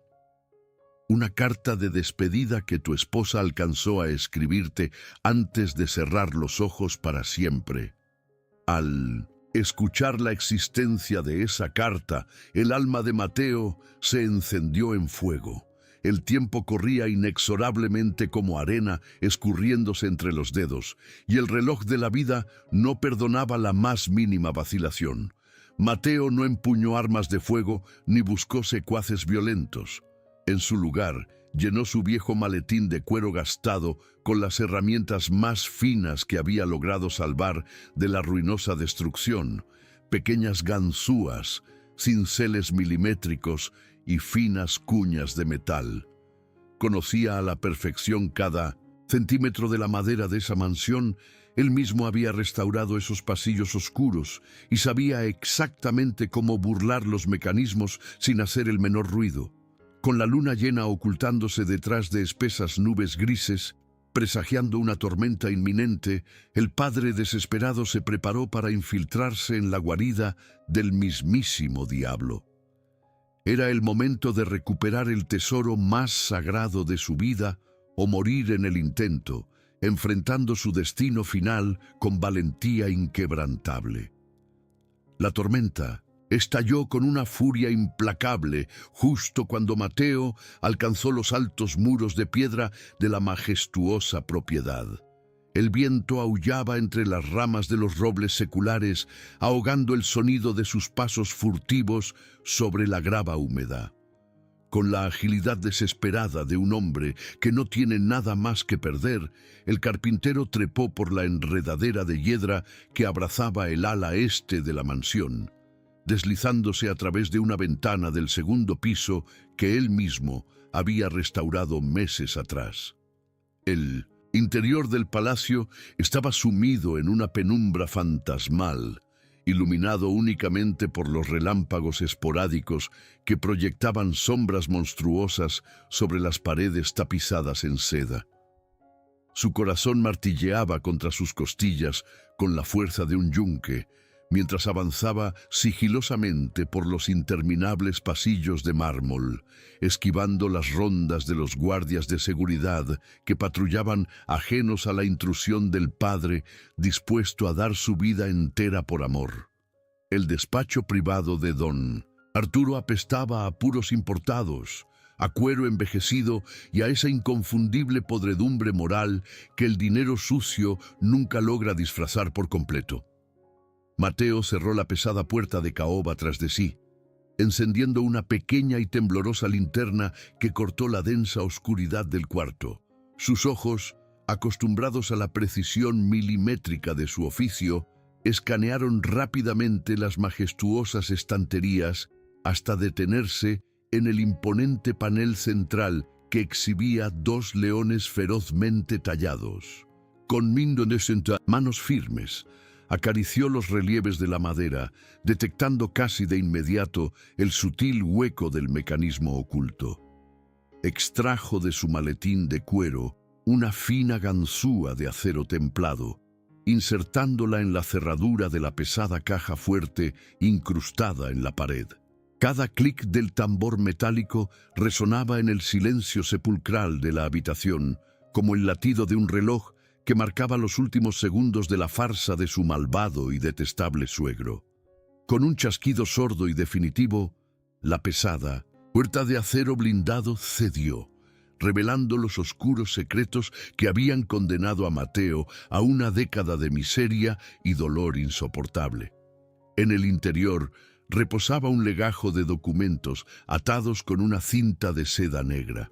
de despedida que tu esposa alcanzó a escribirte antes de cerrar los ojos para siempre. Al escuchar la existencia de esa carta, el alma de Mateo se encendió en fuego. El tiempo corría inexorablemente como arena escurriéndose entre los dedos, y el reloj de la vida no perdonaba la más mínima vacilación. Mateo no empuñó armas de fuego ni buscó secuaces violentos. En su lugar, llenó su viejo maletín de cuero gastado con las herramientas más finas que había logrado salvar de la ruinosa destrucción: pequeñas ganzúas, cinceles milimétricos y finas cuñas de metal. Conocía a la perfección cada centímetro de la madera de esa mansión. Él mismo había restaurado esos pasillos oscuros y sabía exactamente cómo burlar los mecanismos sin hacer el menor ruido. Con la luna llena ocultándose detrás de espesas nubes grises, presagiando una tormenta inminente, el padre desesperado se preparó para infiltrarse en la guarida del mismísimo diablo. Era el momento de recuperar el tesoro más sagrado de su vida o morir en el intento, enfrentando su destino final con valentía inquebrantable. La tormenta estalló con una furia implacable justo cuando Mateo alcanzó los altos muros de piedra de la majestuosa propiedad. El viento aullaba entre las ramas de los robles seculares, ahogando el sonido de sus pasos furtivos sobre la grava húmeda. Con la agilidad desesperada de un hombre que no tiene nada más que perder, el carpintero trepó por la enredadera de hiedra que abrazaba el ala este de la mansión, deslizándose a través de una ventana del segundo piso que él mismo había restaurado meses atrás. El interior del palacio estaba sumido en una penumbra fantasmal, iluminado únicamente por los relámpagos esporádicos que proyectaban sombras monstruosas sobre las paredes tapizadas en seda. Su corazón martilleaba contra sus costillas con la fuerza de un yunque, mientras avanzaba sigilosamente por los interminables pasillos de mármol, esquivando las rondas de los guardias de seguridad que patrullaban ajenos a la intrusión del padre, dispuesto a dar su vida entera por amor. El despacho privado de don Arturo apestaba a puros importados, a cuero envejecido y a esa inconfundible podredumbre moral que el dinero sucio nunca logra disfrazar por completo. Mateo cerró la pesada puerta de caoba tras de sí, encendiendo una pequeña y temblorosa linterna que cortó la densa oscuridad del cuarto. Sus ojos, acostumbrados a la precisión milimétrica de su oficio, escanearon rápidamente las majestuosas estanterías hasta detenerse en el imponente panel central que exhibía dos leones ferozmente tallados. Con manos firmes, acarició los relieves de la madera, detectando casi de inmediato el sutil hueco del mecanismo oculto. Extrajo de su maletín de cuero una fina ganzúa de acero templado, insertándola en la cerradura de la pesada caja fuerte incrustada en la pared. Cada clic del tambor metálico resonaba en el silencio sepulcral de la habitación, como el latido de un reloj que marcaba los últimos segundos de la farsa de su malvado y detestable suegro. Con un chasquido sordo y definitivo, la pesada puerta de acero blindado cedió, revelando los oscuros secretos que habían condenado a Mateo a una década de miseria y dolor insoportable. En el interior reposaba un legajo de documentos atados con una cinta de seda negra.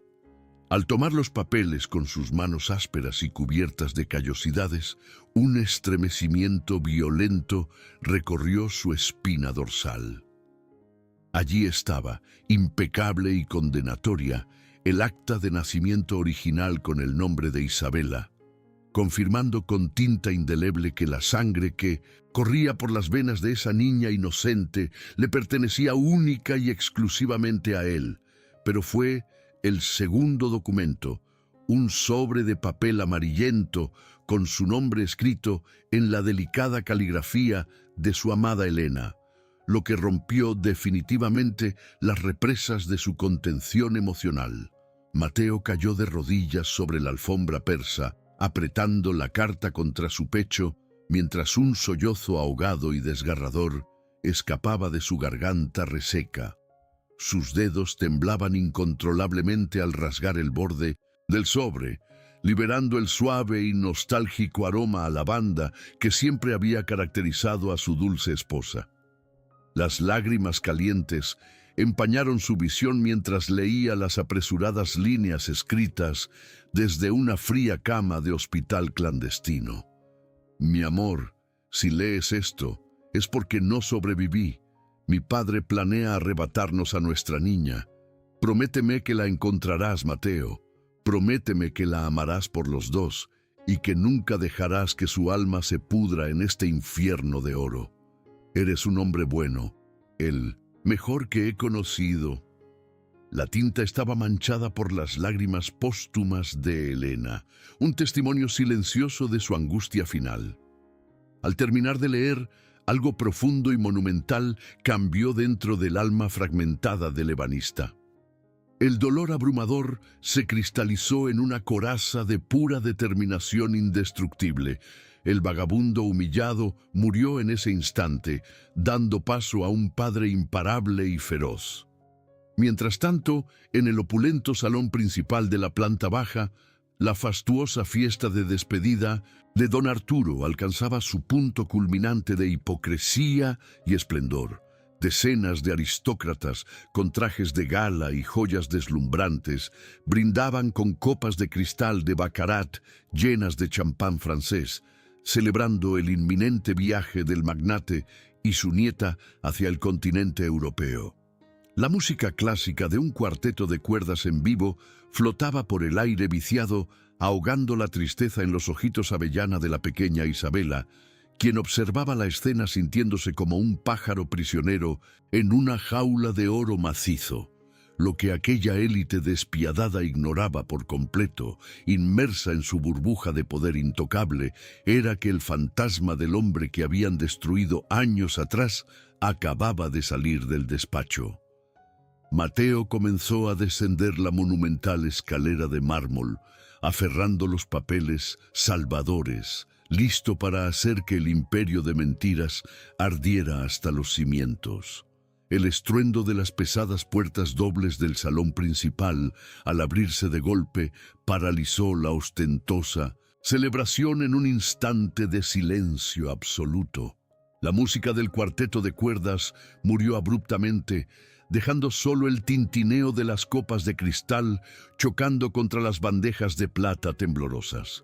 Al tomar los papeles con sus manos ásperas y cubiertas de callosidades, un estremecimiento violento recorrió su espina dorsal. Allí estaba, impecable y condenatoria, el acta de nacimiento original con el nombre de Isabela, confirmando con tinta indeleble que la sangre que corría por las venas de esa niña inocente le pertenecía única y exclusivamente a él, pero fue el segundo documento, un sobre de papel amarillento con su nombre escrito en la delicada caligrafía de su amada Elena, lo que rompió definitivamente las represas de su contención emocional. Mateo cayó de rodillas sobre la alfombra persa, apretando la carta contra su pecho, mientras un sollozo ahogado y desgarrador escapaba de su garganta reseca. Sus dedos temblaban incontrolablemente al rasgar el borde del sobre, liberando el suave y nostálgico aroma a lavanda que siempre había caracterizado a su dulce esposa. Las lágrimas calientes empañaron su visión mientras leía las apresuradas líneas escritas desde una fría cama de hospital clandestino. Mi amor, si lees esto, es porque no sobreviví. Mi padre planea arrebatarnos a nuestra niña. Prométeme que la encontrarás, Mateo. Prométeme que la amarás por los dos y que nunca dejarás que su alma se pudra en este infierno de oro. Eres un hombre bueno, el mejor que he conocido. La tinta estaba manchada por las lágrimas póstumas de Elena, un testimonio silencioso de su angustia final. Al terminar de leer, algo profundo y monumental cambió dentro del alma fragmentada del ebanista. El dolor abrumador se cristalizó en una coraza de pura determinación indestructible. El vagabundo humillado murió en ese instante, dando paso a un padre imparable y feroz. Mientras tanto, en el opulento salón principal de la planta baja, la fastuosa fiesta de despedida de don Arturo alcanzaba su punto culminante de hipocresía y esplendor. Decenas de aristócratas, con trajes de gala y joyas deslumbrantes, brindaban con copas de cristal de baccarat llenas de champán francés, celebrando el inminente viaje del magnate y su nieta hacia el continente europeo. La música clásica de un cuarteto de cuerdas en vivo flotaba por el aire viciado, ahogando la tristeza en los ojitos avellana de la pequeña Isabela, quien observaba la escena sintiéndose como un pájaro prisionero en una jaula de oro macizo. Lo que aquella élite despiadada ignoraba por completo, inmersa en su burbuja de poder intocable, era que el fantasma del hombre que habían destruido años atrás acababa de salir del despacho. Mateo comenzó a descender la monumental escalera de mármol, aferrando los papeles salvadores, listo para hacer que el imperio de mentiras ardiera hasta los cimientos. El estruendo de las pesadas puertas dobles del salón principal, al abrirse de golpe, paralizó la ostentosa celebración en un instante de silencio absoluto. La música del cuarteto de cuerdas murió abruptamente, dejando solo el tintineo de las copas de cristal chocando contra las bandejas de plata temblorosas.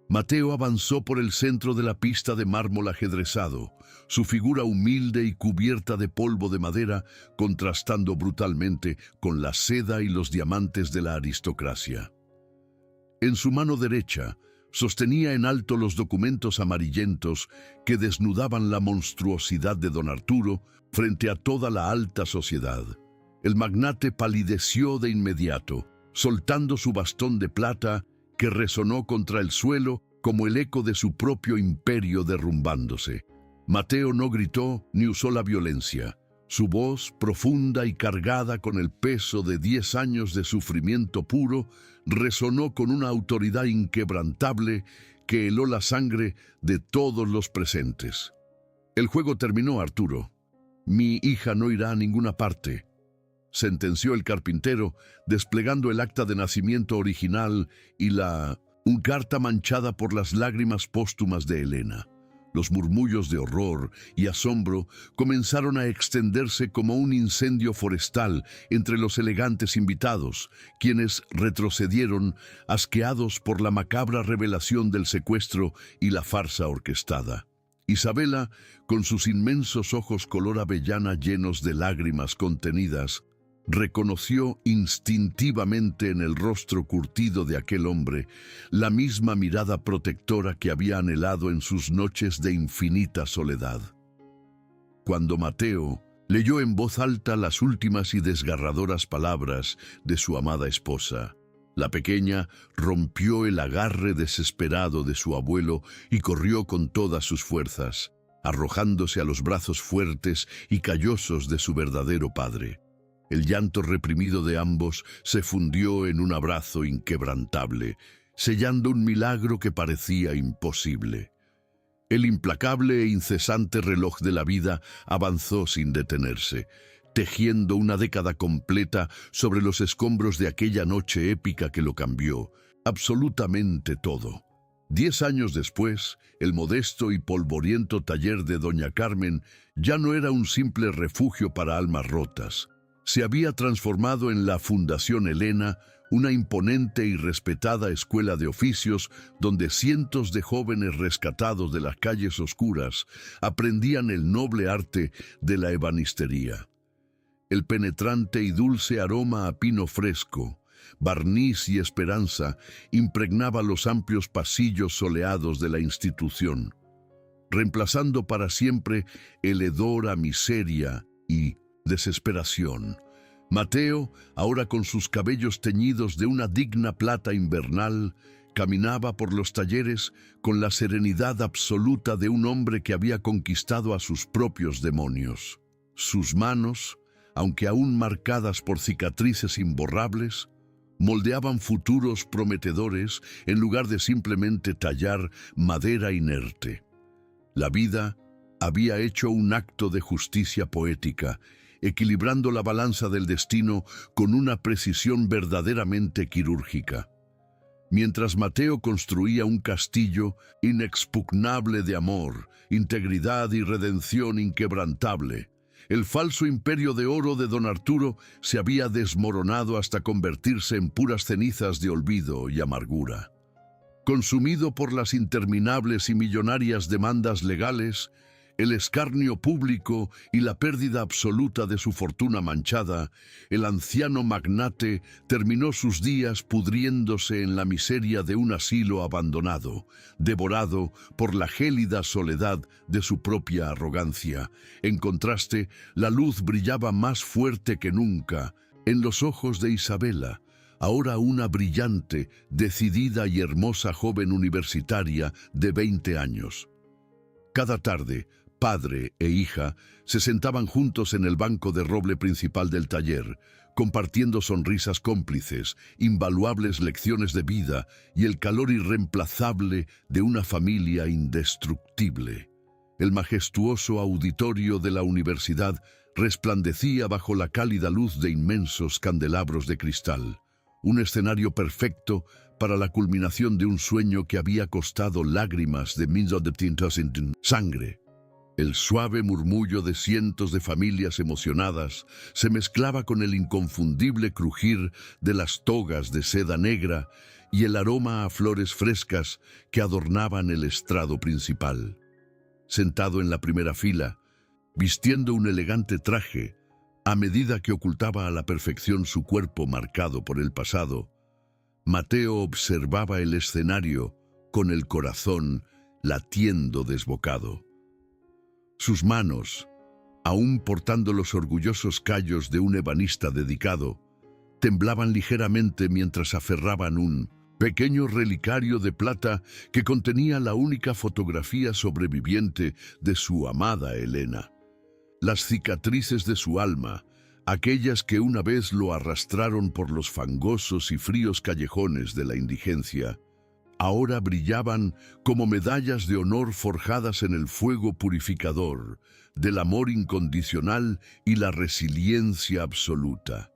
Mateo avanzó por el centro de la pista de mármol ajedrezado, su figura humilde y cubierta de polvo de madera, contrastando brutalmente con la seda y los diamantes de la aristocracia. En su mano derecha, sostenía en alto los documentos amarillentos que desnudaban la monstruosidad de don Arturo frente a toda la alta sociedad. El magnate palideció de inmediato, soltando su bastón de plata que resonó contra el suelo como el eco de su propio imperio derrumbándose. Mateo no gritó ni usó la violencia. Su voz, profunda y cargada con el peso de 10 años de sufrimiento puro, resonó con una autoridad inquebrantable que heló la sangre de todos los presentes. El juego terminó, Arturo. Mi hija no irá a ninguna parte, sentenció el carpintero, desplegando el acta de nacimiento original y una carta manchada por las lágrimas póstumas de Helena. Los murmullos de horror y asombro comenzaron a extenderse como un incendio forestal entre los elegantes invitados, quienes retrocedieron asqueados por la macabra revelación del secuestro y la farsa orquestada. Isabela, con sus inmensos ojos color avellana llenos de lágrimas contenidas, reconoció instintivamente en el rostro curtido de aquel hombre la misma mirada protectora que había anhelado en sus noches de infinita soledad. Cuando Mateo leyó en voz alta las últimas y desgarradoras palabras de su amada esposa, la pequeña rompió el agarre desesperado de su abuelo y corrió con todas sus fuerzas, arrojándose a los brazos fuertes y callosos de su verdadero padre. El llanto reprimido de ambos se fundió en un abrazo inquebrantable, sellando un milagro que parecía imposible. El implacable e incesante reloj de la vida avanzó sin detenerse, tejiendo una década completa sobre los escombros de aquella noche épica que lo cambió, absolutamente todo. 10 años después, el modesto y polvoriento taller de doña Carmen ya no era un simple refugio para almas rotas. Se había transformado en la Fundación Helena, una imponente y respetada escuela de oficios donde cientos de jóvenes rescatados de las calles oscuras aprendían el noble arte de la ebanistería. El penetrante y dulce aroma a pino fresco, barniz y esperanza impregnaba los amplios pasillos soleados de la institución, reemplazando para siempre el hedor a miseria y desesperación. Mateo, ahora con sus cabellos teñidos de una digna plata invernal, caminaba por los talleres con la serenidad absoluta de un hombre que había conquistado a sus propios demonios. Sus manos, aunque aún marcadas por cicatrices imborrables, moldeaban futuros prometedores en lugar de simplemente tallar madera inerte. La vida había hecho un acto de justicia poética, equilibrando la balanza del destino con una precisión verdaderamente quirúrgica. Mientras Mateo construía un castillo inexpugnable de amor, integridad y redención inquebrantable, el falso imperio de oro de don Arturo se había desmoronado hasta convertirse en puras cenizas de olvido y amargura. Consumido por las interminables y millonarias demandas legales, el escarnio público y la pérdida absoluta de su fortuna manchada, el anciano magnate terminó sus días pudriéndose en la miseria de un asilo abandonado, devorado por la gélida soledad de su propia arrogancia. En contraste, la luz brillaba más fuerte que nunca en los ojos de Isabela, ahora una brillante, decidida y hermosa joven universitaria de 20 años. Cada tarde, padre e hija se sentaban juntos en el banco de roble principal del taller, compartiendo sonrisas cómplices, invaluables lecciones de vida y el calor irreemplazable de una familia indestructible. El majestuoso auditorio de la universidad resplandecía bajo la cálida luz de inmensos candelabros de cristal, un escenario perfecto para la culminación de un sueño que había costado lágrimas de miles de tintas en sangre. El suave murmullo de cientos de familias emocionadas se mezclaba con el inconfundible crujir de las togas de seda negra y el aroma a flores frescas que adornaban el estrado principal. Sentado en la primera fila, vistiendo un elegante traje, a medida que ocultaba a la perfección su cuerpo marcado por el pasado, Mateo observaba el escenario con el corazón latiendo desbocado. Sus manos, aún portando los orgullosos callos de un ebanista dedicado, temblaban ligeramente mientras aferraban un pequeño relicario de plata que contenía la única fotografía sobreviviente de su amada Helena. Las cicatrices de su alma, aquellas que una vez lo arrastraron por los fangosos y fríos callejones de la indigencia, ahora brillaban como medallas de honor forjadas en el fuego purificador del amor incondicional y la resiliencia absoluta.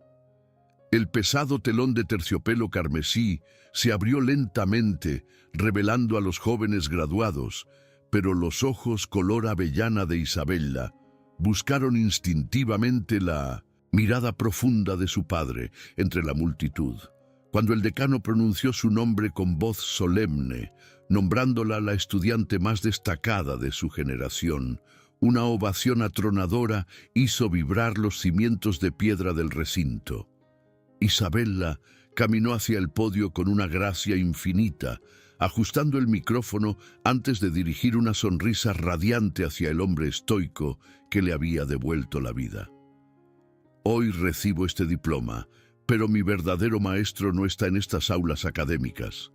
El pesado telón de terciopelo carmesí se abrió lentamente, revelando a los jóvenes graduados, pero los ojos color avellana de Isabela buscaron instintivamente la mirada profunda de su padre entre la multitud. Cuando el decano pronunció su nombre con voz solemne, nombrándola la estudiante más destacada de su generación, una ovación atronadora hizo vibrar los cimientos de piedra del recinto. Isabela caminó hacia el podio con una gracia infinita, ajustando el micrófono antes de dirigir una sonrisa radiante hacia el hombre estoico que le había devuelto la vida. Hoy recibo este diploma, pero mi verdadero maestro no está en estas aulas académicas,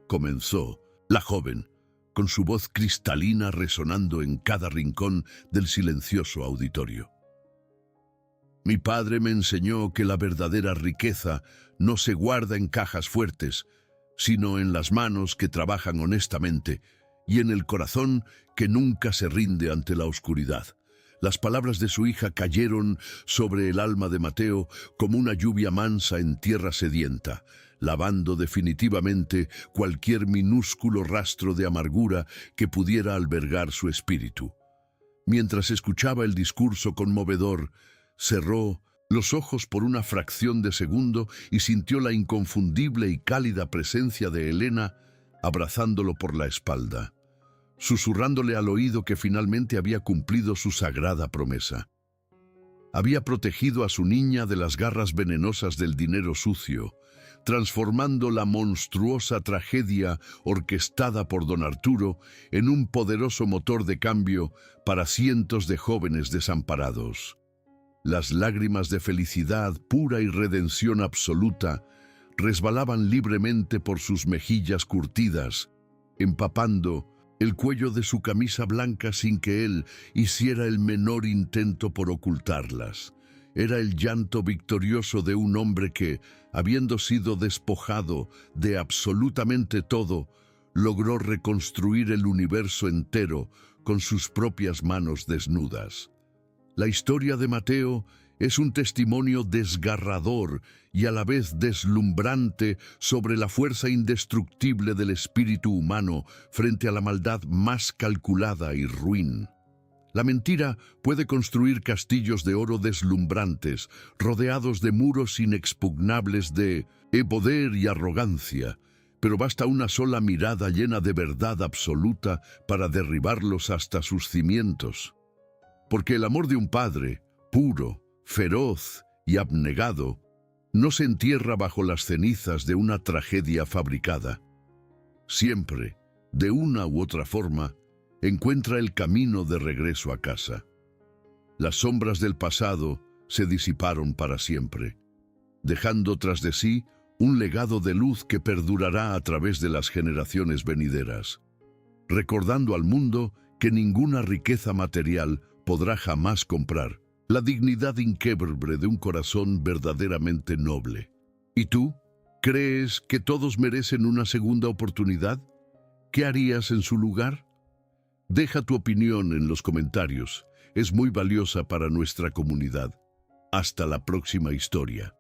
comenzó la joven, con su voz cristalina resonando en cada rincón del silencioso auditorio. Mi padre me enseñó que la verdadera riqueza no se guarda en cajas fuertes, sino en las manos que trabajan honestamente y en el corazón que nunca se rinde ante la oscuridad. Las palabras de su hija cayeron sobre el alma de Mateo como una lluvia mansa en tierra sedienta, lavando definitivamente cualquier minúsculo rastro de amargura que pudiera albergar su espíritu. Mientras escuchaba el discurso conmovedor, cerró los ojos por una fracción de segundo y sintió la inconfundible y cálida presencia de Helena abrazándolo por la espalda, susurrándole al oído que finalmente había cumplido su sagrada promesa. Había protegido a su niña de las garras venenosas del dinero sucio, transformando la monstruosa tragedia orquestada por don Arturo en un poderoso motor de cambio para cientos de jóvenes desamparados. Las lágrimas de felicidad pura y redención absoluta resbalaban libremente por sus mejillas curtidas, empapando el cuello de su camisa blanca sin que él hiciera el menor intento por ocultarlas. era el llanto victorioso de un hombre que, habiendo sido despojado de absolutamente todo, logró reconstruir el universo entero con sus propias manos desnudas. La historia de Mateo es un testimonio desgarrador y a la vez deslumbrante sobre la fuerza indestructible del espíritu humano frente a la maldad más calculada y ruin. La mentira puede construir castillos de oro deslumbrantes, rodeados de muros inexpugnables de poder y arrogancia, pero basta una sola mirada llena de verdad absoluta para derribarlos hasta sus cimientos. Porque el amor de un padre, puro, feroz y abnegado, no se entierra bajo las cenizas de una tragedia fabricada. Siempre, de una u otra forma, encuentra el camino de regreso a casa. Las sombras del pasado se disiparon para siempre, dejando tras de sí un legado de luz que perdurará a través de las generaciones venideras, recordando al mundo que ninguna riqueza material podrá jamás comprar la dignidad inquebrable de un corazón verdaderamente noble. ¿Y tú? ¿Crees que todos merecen una segunda oportunidad? ¿Qué harías en su lugar? Deja tu opinión en los comentarios. Es muy valiosa para nuestra comunidad. Hasta la próxima historia.